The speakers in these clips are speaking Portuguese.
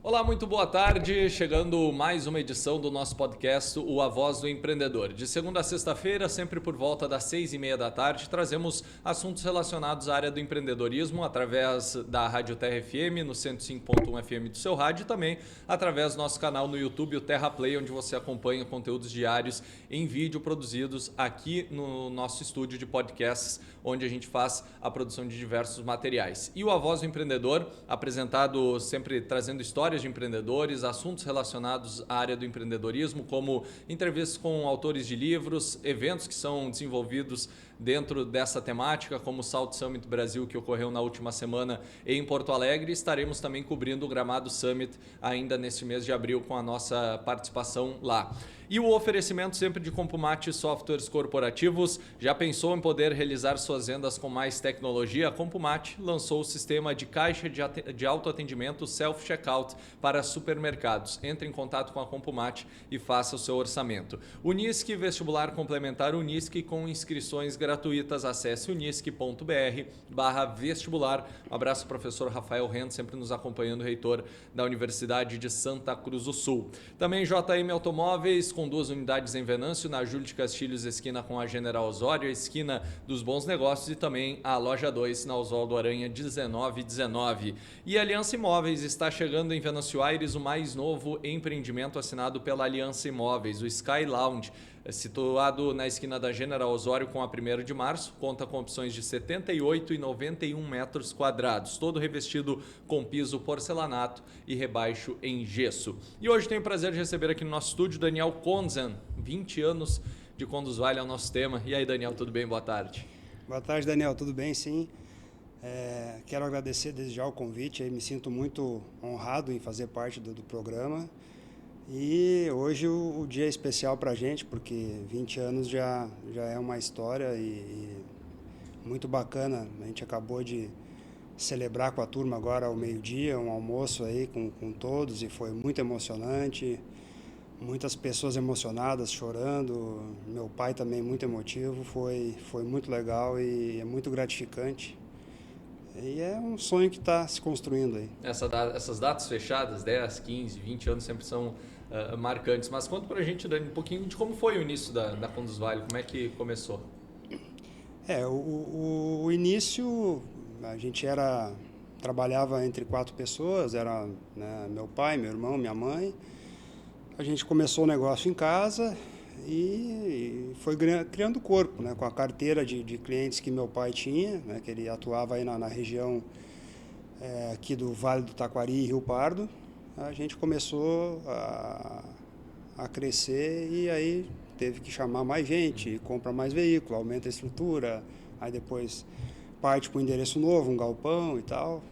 Olá, muito boa tarde. Chegando mais uma edição do nosso podcast, o A Voz do Empreendedor. De segunda a sexta-feira, sempre por volta das 6:30 da tarde, trazemos assuntos relacionados à área do empreendedorismo através da Rádio Terra FM, no 105.1 FM do seu rádio e também através do nosso canal no YouTube, o Terra Play, onde você acompanha conteúdos diários em vídeo produzidos aqui no nosso estúdio de podcasts, onde a gente faz a produção de diversos materiais. E o A Voz do Empreendedor, apresentado sempre trazendo histórias de empreendedores, assuntos relacionados à área do empreendedorismo, como entrevistas com autores de livros, eventos que são desenvolvidos dentro dessa temática, como o Salt Summit Brasil, que ocorreu na última semana em Porto Alegre. Estaremos também cobrindo o Gramado Summit ainda neste mês de abril com a nossa participação lá. E o oferecimento sempre de Compumate Softwares Corporativos. Já pensou em poder realizar suas vendas com mais tecnologia? A Compumate lançou o sistema de caixa de autoatendimento Self-Checkout para supermercados. Entre em contato com a Compumate e faça o seu orçamento. Unisque, vestibular complementar Unisque com inscrições gratuitas. Acesse unisque.br/vestibular. Um abraço ao professor Rafael Rendo, sempre nos acompanhando, reitor da Universidade de Santa Cruz do Sul. Também JM Automóveis, com 2 unidades em Venâncio, na Júlio de Castilhos, esquina com a General Osório, esquina dos Bons Negócios, e também a loja 2 na Oswaldo Aranha 1919. E a Aliança Imóveis está chegando em Venâncio Aires, o mais novo empreendimento assinado pela Aliança Imóveis, o Sky Lounge, situado na esquina da General Osório com a 1º de março, conta com opções de 78 e 91 metros quadrados, todo revestido com piso porcelanato e rebaixo em gesso. E hoje tenho o prazer de receber aqui no nosso estúdio Daniel Konzen, 20 anos de Conduz Vale é o nosso tema. E aí, Daniel, tudo bem? Boa tarde. Boa tarde, Daniel, tudo bem? Sim. Quero agradecer desde já o convite, me sinto muito honrado em fazer parte do programa. E hoje o dia é especial para a gente, porque 20 anos já é uma história e muito bacana. A gente acabou de celebrar com a turma agora ao meio-dia, um almoço aí com todos, e foi muito emocionante. Muitas pessoas emocionadas, chorando. Meu pai também muito emotivo. Foi muito legal e é muito gratificante. E é um sonho que está se construindo aí. Essas datas fechadas, 10, 15, 20 anos, sempre são marcantes. Mas conta pra gente, Dani, um pouquinho de como foi o início da Conduz Vale, como é que começou? O início, a gente trabalhava entre 4 pessoas, era, né, meu pai, meu irmão, minha mãe. A gente começou o negócio em casa e foi criando corpo, né, com a carteira de clientes que meu pai tinha, né, que ele atuava aí na região aqui do Vale do Taquari e Rio Pardo. A gente começou a crescer e aí teve que chamar mais gente, compra mais veículo, aumenta a estrutura, aí depois parte para um endereço novo, um galpão e tal,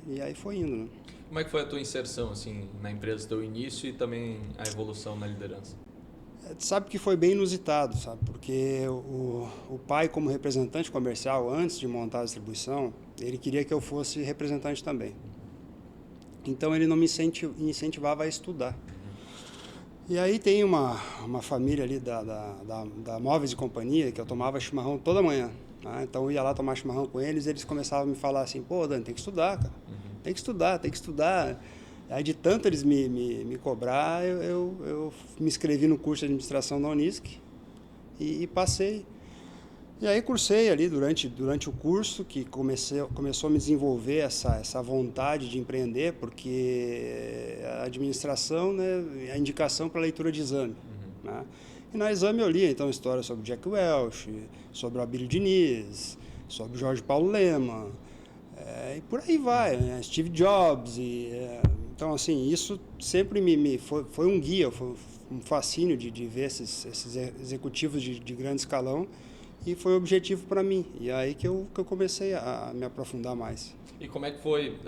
e aí foi indo, né? Como é que foi a tua inserção assim, na empresa, teu início e também a evolução na liderança? Sabe que foi bem inusitado, sabe? Porque o pai, como representante comercial, antes de montar a distribuição, ele queria que eu fosse representante também. Então ele não me incentivava a estudar. E aí tem uma família ali da Móveis e Companhia, que eu tomava chimarrão toda manhã. Né? Então eu ia lá tomar chimarrão com eles, eles começavam a me falar assim: pô, Dani, tem que estudar, cara. Tem que estudar, tem que estudar. Aí de tanto eles me cobrar, eu me inscrevi no curso de administração da Unisc e passei. E aí cursei ali durante o curso, que começou a me desenvolver essa vontade de empreender, porque a administração, né, é a indicação para leitura de exame. Né? E na exame eu li então histórias sobre Jack Welch, sobre o Abílio Diniz, sobre Jorge Paulo Lemann, e por aí vai, né? Steve Jobs. Então, assim, isso sempre foi um guia, foi um fascínio de ver esses executivos de grande escalão, e foi um objetivo para mim. E aí que eu comecei a me aprofundar mais. E como é que foi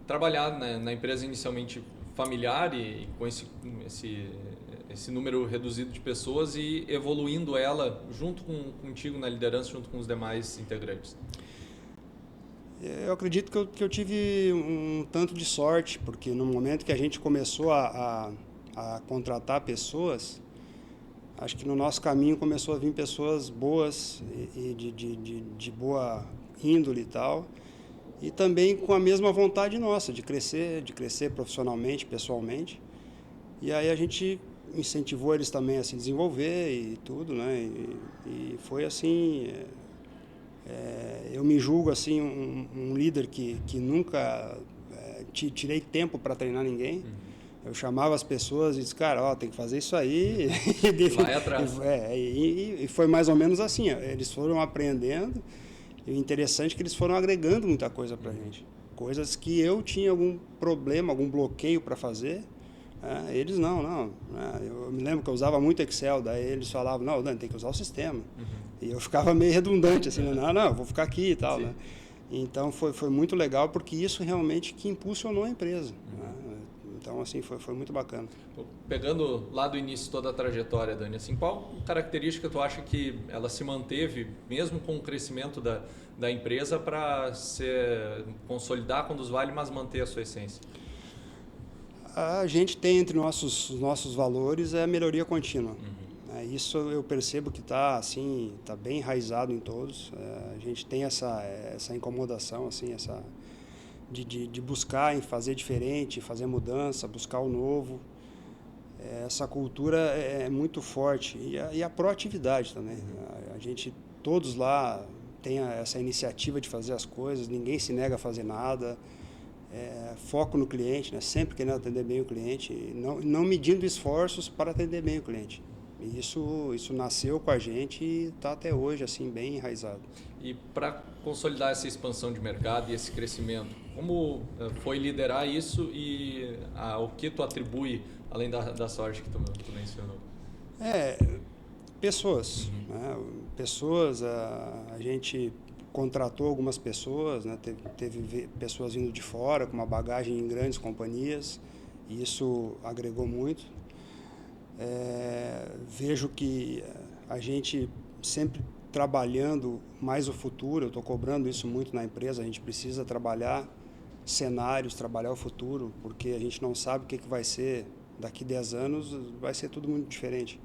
trabalhar na empresa inicialmente familiar e com esse número reduzido de pessoas e evoluindo ela junto contigo na liderança, junto com os demais integrantes? Eu acredito que eu tive um tanto de sorte, porque no momento que a gente começou a contratar pessoas, acho que no nosso caminho começou a vir pessoas boas e de boa índole e tal. e também com a mesma vontade nossa de crescer profissionalmente, pessoalmente. E aí a gente incentivou eles também a se desenvolver e tudo, né? E foi assim, eu me julgo assim um líder que nunca tirei tempo para treinar ninguém. Eu chamava as pessoas e disse, cara, ó, tem que fazer isso aí. Vai atrás. E foi mais ou menos assim, ó, eles foram aprendendo. E o interessante é que eles foram agregando muita coisa para a gente. Coisas que eu tinha algum problema, algum bloqueio para fazer. Eles não. Eu me lembro que eu usava muito Excel, daí eles falavam, não, Dani, tem que usar o sistema. E eu ficava meio redundante, assim, não, eu vou ficar aqui e tal, né? Então foi muito legal, porque isso realmente que impulsionou a empresa. Né? Então, assim, foi muito bacana. Pegando lá do início toda a trajetória, Dani, assim, qual característica tu acha que ela se manteve, mesmo com o crescimento da empresa, para se consolidar com os Vale, mas manter a sua essência? A gente tem entre nossos valores a melhoria contínua. Isso eu percebo que está assim, tá bem enraizado em todos. A gente tem essa incomodação, assim, de buscar em fazer diferente, fazer mudança, buscar o novo. Essa cultura é muito forte. E a proatividade também. A gente, todos lá, tem essa iniciativa de fazer as coisas, ninguém se nega a fazer nada. Foco no cliente, né? Sempre querendo atender bem o cliente, não medindo esforços para atender bem o cliente. E isso nasceu com a gente e está até hoje assim, bem enraizado. E para consolidar essa expansão de mercado e esse crescimento, como foi liderar isso e o que tu atribui, além da sorte que tu mencionou? Pessoas. Né? Pessoas, a gente contratou algumas pessoas, né? Teve pessoas vindo de fora com uma bagagem em grandes companhias, e isso agregou muito. Vejo que a gente sempre trabalhando mais o futuro, eu estou cobrando isso muito na empresa, a gente precisa trabalhar cenários, trabalhar o futuro, porque a gente não sabe o que vai ser daqui 10 anos, vai ser tudo muito diferente.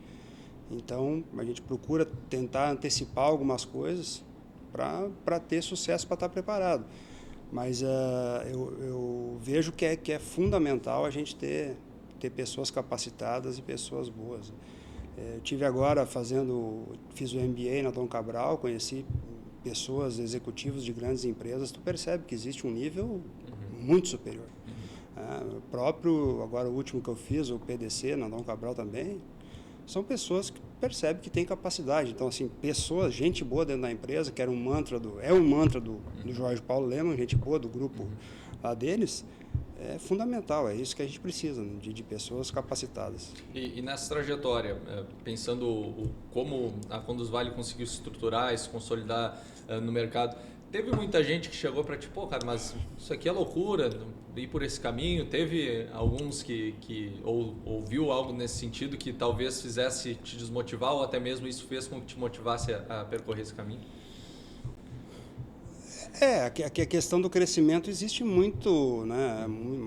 Então, a gente procura tentar antecipar algumas coisas para ter sucesso, para estar preparado. Mas eu vejo que é fundamental a gente ter pessoas capacitadas e pessoas boas. Eu tive agora fiz o MBA na Dom Cabral, conheci pessoas, executivos de grandes empresas, tu percebe que existe um nível muito superior. Agora o último que eu fiz, o PDC na Dom Cabral também, são pessoas que percebem que têm capacidade. Então, assim, gente boa dentro da empresa, que era um mantra do Jorge Paulo Lemann, gente boa do grupo lá deles, é fundamental, é isso que a gente precisa, né? de pessoas capacitadas. E nessa trajetória, pensando como a Conduz Vale conseguiu se estruturar e se consolidar no mercado, teve muita gente que chegou para ti, pô, cara, mas isso aqui é loucura, ir por esse caminho. Teve alguns que ouviu algo nesse sentido que talvez fizesse te desmotivar, ou até mesmo isso fez com que te motivasse a percorrer esse caminho? A questão do crescimento existe muito, né?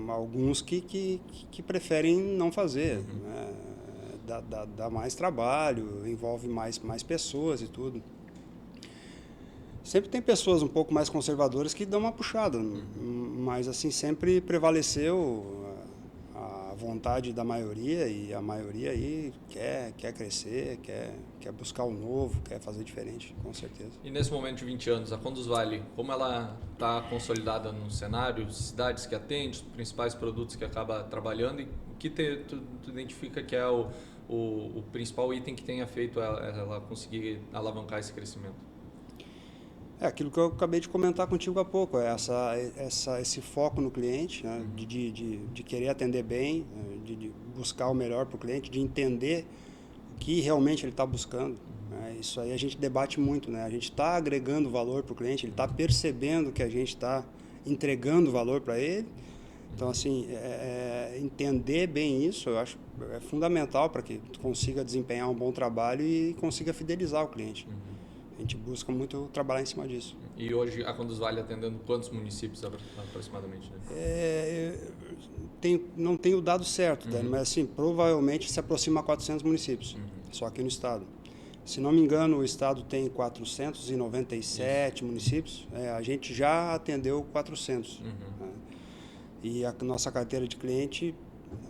Alguns que preferem não fazer, né? Dá mais trabalho, envolve mais pessoas e tudo. Sempre tem pessoas um pouco mais conservadoras que dão uma puxada, mas assim sempre prevaleceu a vontade da maioria, e a maioria aí quer crescer, quer buscar o novo, quer fazer diferente, com certeza. E nesse momento de 20 anos, a Conduz Vale, como ela está consolidada no cenário, cidades que atende, os principais produtos que acaba trabalhando, e o que tu identifica que é o principal item que tenha feito ela conseguir alavancar esse crescimento? Aquilo que eu acabei de comentar contigo há pouco, esse foco no cliente, né? de querer atender bem, de buscar o melhor para o cliente, de entender o que realmente ele está buscando. Né? Isso aí a gente debate muito, né? A gente está agregando valor para o cliente, ele está percebendo que a gente está entregando valor para ele. Então, assim, entender bem isso, eu acho fundamental para que tu consiga desempenhar um bom trabalho e consiga fidelizar o cliente. A gente busca muito trabalhar em cima disso. E hoje a Conduz Vale atendendo quantos municípios aproximadamente? Né? Não tenho o dado certo, Dani, mas assim, provavelmente se aproxima a 400 municípios, só aqui no estado. se não me engano, o estado tem 497 municípios, a gente já atendeu 400. Né? E a nossa carteira de cliente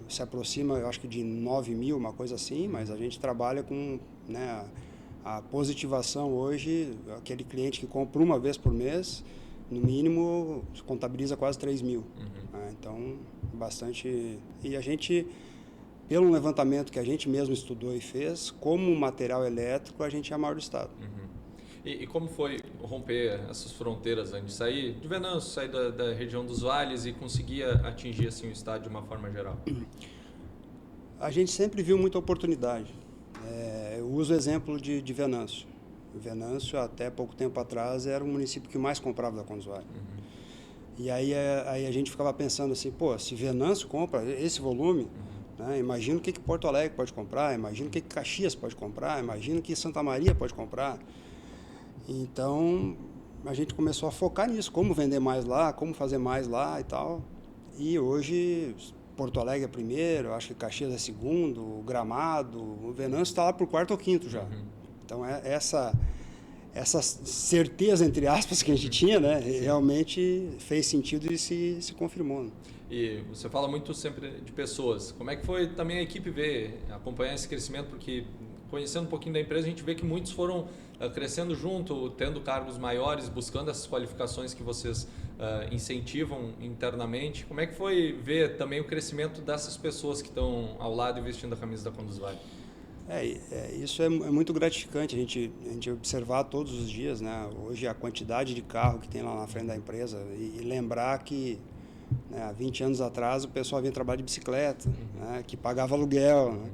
se aproxima, eu acho que de 9 mil, uma coisa assim, mas a gente trabalha com, né, a positivação hoje, aquele cliente que compra uma vez por mês, no mínimo, contabiliza quase 3 mil. Né? Então, bastante... E a gente, pelo levantamento que a gente mesmo estudou e fez, como material elétrico, a gente é a maior do estado. E como foi romper essas fronteiras antes? Sair de Venâncio, sair da região dos vales e conseguir atingir assim, o estado de uma forma geral? A gente sempre viu muita oportunidade. Eu uso o exemplo de Venâncio. Venâncio, até pouco tempo atrás, era o município que mais comprava da Condzwali. E aí a gente ficava pensando assim, pô, se Venâncio compra esse volume, né, imagina o que Porto Alegre pode comprar, imagina o que Caxias pode comprar, imagina o que Santa Maria pode comprar. Então, a gente começou a focar nisso, como vender mais lá, como fazer mais lá e tal. E hoje, Porto Alegre é primeiro, acho que Caxias é segundo, Gramado, o Venâncio está lá por quarto ou quinto já. Então, essa certeza, entre aspas, que a gente tinha, né, realmente fez sentido e se confirmou. Né? E você fala muito sempre de pessoas. Como é que foi também a equipe acompanhar esse crescimento? Porque, conhecendo um pouquinho da empresa, a gente vê que muitos foram crescendo junto, tendo cargos maiores, buscando essas qualificações que vocês incentivam internamente. Como é que foi ver também o crescimento dessas pessoas que estão ao lado e vestindo a camisa da Condzwali? Isso é muito gratificante, a gente observar todos os dias, né? Hoje a quantidade de carro que tem lá na frente da empresa e lembrar que, né, há 20 anos atrás o pessoal vinha trabalhar de bicicleta, né, que pagava aluguel. Né?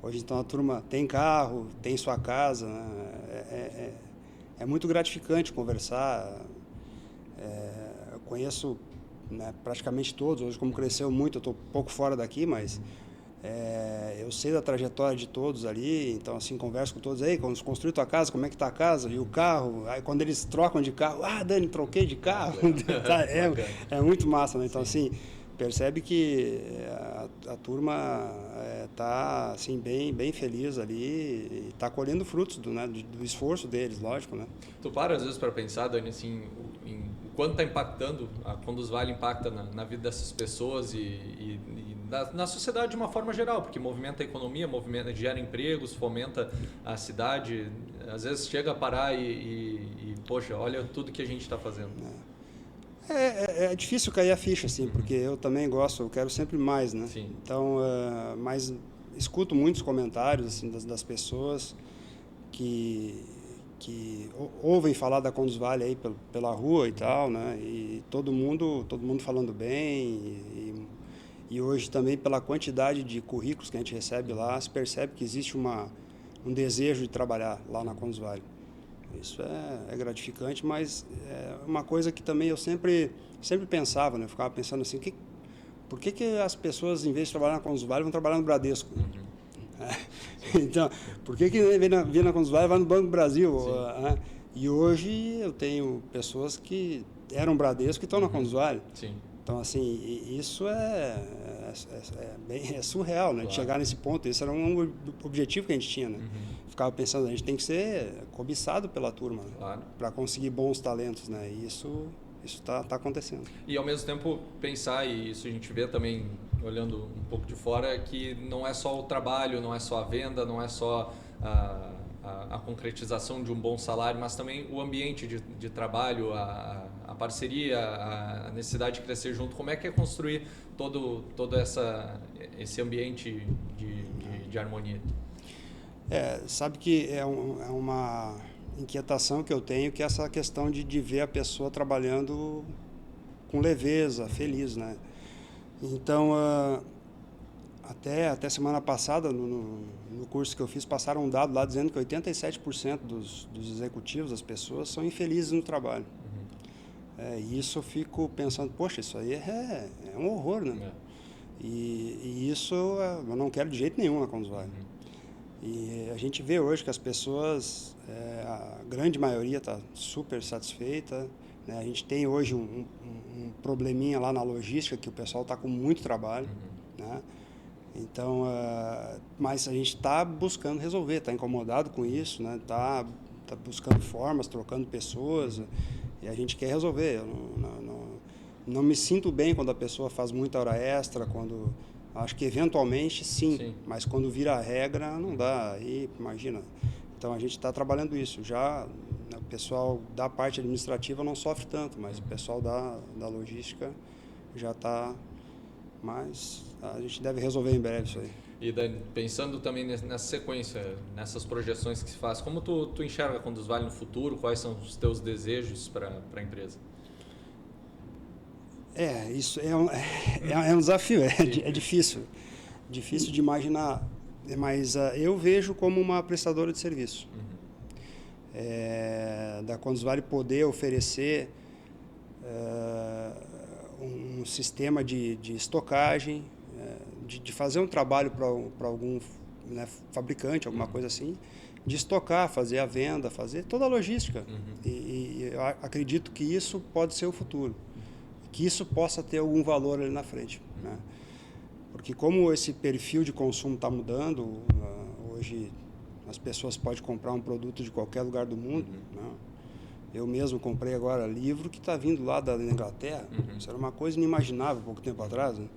Hoje então a turma tem carro, tem sua casa. Né? É muito gratificante conversar. Eu conheço, né, praticamente todos, hoje como cresceu muito, eu estou um pouco fora daqui, mas eu sei da trajetória de todos ali, então assim, converso com todos aí, quando construiu tua casa, como é que tá a casa? E o carro, aí quando eles trocam de carro, Dani, troquei de carro. É muito massa, né? Então assim, percebe que a turma tá assim, bem feliz ali e está colhendo frutos do esforço deles, lógico, né? Tu para às vezes para pensar, Dani, assim, o quanto está impactando, a Condzwali impacta na vida dessas pessoas e na sociedade de uma forma geral, porque movimenta a economia, gera empregos, fomenta a cidade. Às vezes chega a parar e poxa, olha tudo que a gente está fazendo. É difícil cair a ficha, assim, porque eu também gosto, eu quero sempre mais, né? Sim. Então, mas escuto muitos comentários assim, das pessoas que ouvem falar da Condzwali aí pela rua e tal, né? E todo mundo falando bem e hoje também pela quantidade de currículos que a gente recebe lá, se percebe que existe um desejo de trabalhar lá na Condzwali. Isso é gratificante, mas é uma coisa que também eu sempre pensava, né? Eu ficava pensando assim, por que as pessoas, em vez de trabalhar na Condzwali, vão trabalhar no Bradesco? Então, por que vem na Condzwali e vai no Banco do Brasil? E hoje eu tenho pessoas que eram Bradesco e estão na Condzwali. Sim. Então, assim, isso é surreal, né? Claro. De chegar nesse ponto. Esse era um objetivo que a gente tinha, né? Ficava pensando, a gente tem que ser cobiçado pela turma, né? Claro. Para conseguir bons talentos, né? E isso está acontecendo. E ao mesmo tempo pensar, e isso a gente vê também olhando um pouco de fora, que não é só o trabalho, não é só a venda, não é só a concretização de um bom salário, mas também o ambiente de trabalho, a parceria, a necessidade de crescer junto. Como é que é construir todo esse ambiente de harmonia? Sabe que é uma inquietação que eu tenho, que é essa questão de ver a pessoa trabalhando com leveza, feliz, né? Então, até semana passada, no curso que eu fiz, passaram um dado lá dizendo que 87% dos executivos, das pessoas, são infelizes no trabalho. E isso eu fico pensando, poxa, isso aí é um horror, né? E isso eu não quero de jeito nenhum na Condzwali. E a gente vê hoje que as pessoas, a grande maioria está super satisfeita, né? A gente tem hoje um probleminha lá na logística, que o pessoal está com muito trabalho, né? Então, mas a gente está buscando resolver, está incomodado com isso, né? Tá buscando formas, trocando pessoas, e a gente quer resolver. Eu não me sinto bem quando a pessoa faz muita hora extra, quando acho que eventualmente sim, mas quando vira a regra não dá, aí imagina. Então a gente está trabalhando isso. Já o pessoal da parte administrativa não sofre tanto, mas o pessoal da logística já está. Mas a gente deve resolver em breve isso aí. E Dani, pensando também nessa sequência, nessas projeções que se faz, como tu enxerga a Condusvale no futuro? Quais são os teus desejos para a empresa? Isso é um desafio, é difícil de imaginar, mas eu vejo como uma prestadora de serviço. Da Condusvale poder oferecer um sistema de estocagem, de fazer um trabalho para algum, né, fabricante, alguma coisa assim, de estocar, fazer a venda, fazer toda a logística. E eu acredito que isso pode ser o futuro, que isso possa ter algum valor ali na frente, né? Porque como esse perfil de consumo está mudando, hoje as pessoas podem comprar um produto de qualquer lugar do mundo, né? Eu mesmo comprei agora livro que está vindo lá da Inglaterra. Isso era uma coisa inimaginável pouco tempo atrás, né?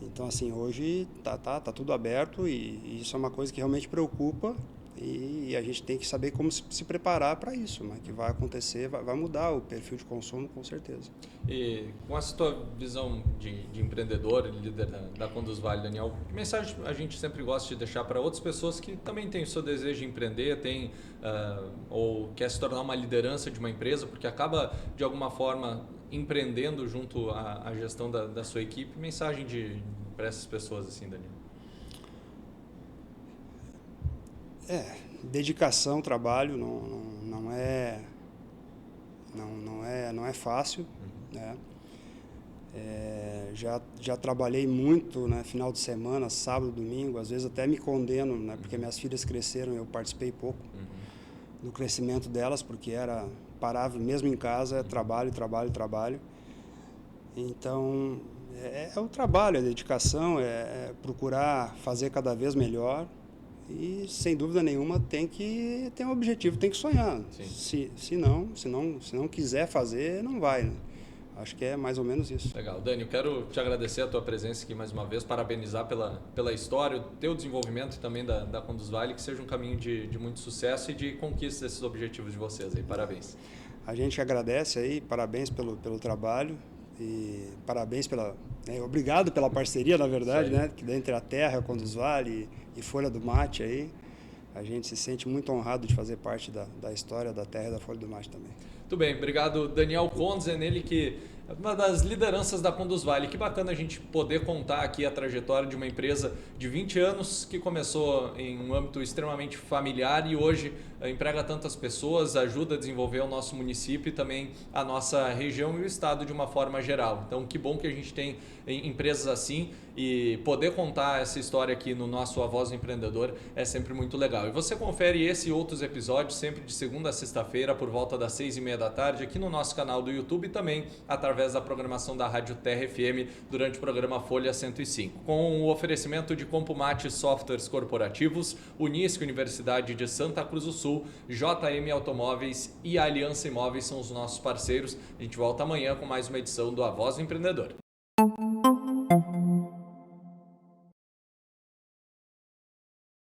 Então, assim, hoje tá tudo aberto e isso é uma coisa que realmente preocupa e a gente tem que saber como se preparar para isso, né? Que vai acontecer, vai mudar o perfil de consumo, com certeza. E com essa tua visão de empreendedor, líder da Condusvale, Daniel, que mensagem a gente sempre gosta de deixar para outras pessoas que também têm o seu desejo de empreender, ou quer se tornar uma liderança de uma empresa, porque acaba, de alguma forma, empreendendo junto à gestão da sua equipe? Mensagem para essas pessoas, assim, Daniel? Dedicação, trabalho, não é fácil, né? Já trabalhei muito, né, final de semana, sábado, domingo, às vezes até me condeno, né, porque minhas filhas cresceram e eu participei pouco do crescimento delas, porque parava mesmo em casa, trabalho. Então, é o trabalho, a dedicação, é procurar fazer cada vez melhor. E, sem dúvida nenhuma, tem que ter um objetivo, tem que sonhar. Se não quiser fazer, não vai, né? Acho que é mais ou menos isso. Legal. Dani, eu quero te agradecer a tua presença aqui mais uma vez, parabenizar pela história, o teu desenvolvimento e também da Condusvale, que seja um caminho de muito sucesso e de conquista desses objetivos de vocês aí. Parabéns. A gente agradece aí, parabéns pelo trabalho e parabéns obrigado pela parceria, na verdade, né? Que entre a Terra, a Condusvale e Folha do Mate aí, a gente se sente muito honrado de fazer parte da história da Terra e da Folha do Mate também. Muito bem, obrigado Daniel Conzen, ele que é uma das lideranças da Condusvale. Que bacana a gente poder contar aqui a trajetória de uma empresa de 20 anos que começou em um âmbito extremamente familiar e hoje emprega tantas pessoas, ajuda a desenvolver o nosso município e também a nossa região e o estado de uma forma geral. Então, que bom que a gente tem empresas assim e poder contar essa história aqui no nosso A Voz do Empreendedor é sempre muito legal. E você confere esse e outros episódios sempre de segunda a sexta-feira por volta das 6:30 aqui no nosso canal do YouTube e também através da programação da Rádio Terra FM durante o programa Folha 105. Com o oferecimento de Compumate Softwares Corporativos, Unisc Universidade de Santa Cruz do Sul, JM Automóveis e Aliança Imóveis são os nossos parceiros. A gente volta amanhã com mais uma edição do A Voz do Empreendedor.